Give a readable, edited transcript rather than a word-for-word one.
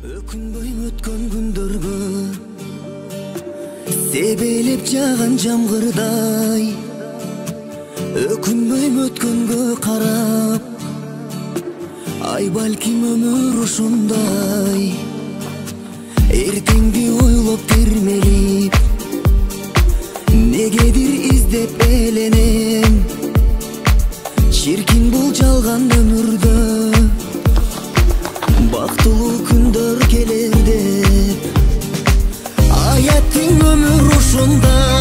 Өкүнбөйм өткөн күндөргө себелеп жаган жамгырдай, өкүнбөйм өткөнгө карап, ай балким өмүр ушундай. Эртеңди ойлоп термелип, негедир издеп эленем, чиркин бул жалган өмүрдө бактылуу күндөр келер деп. Аяттың өмүр ушундай.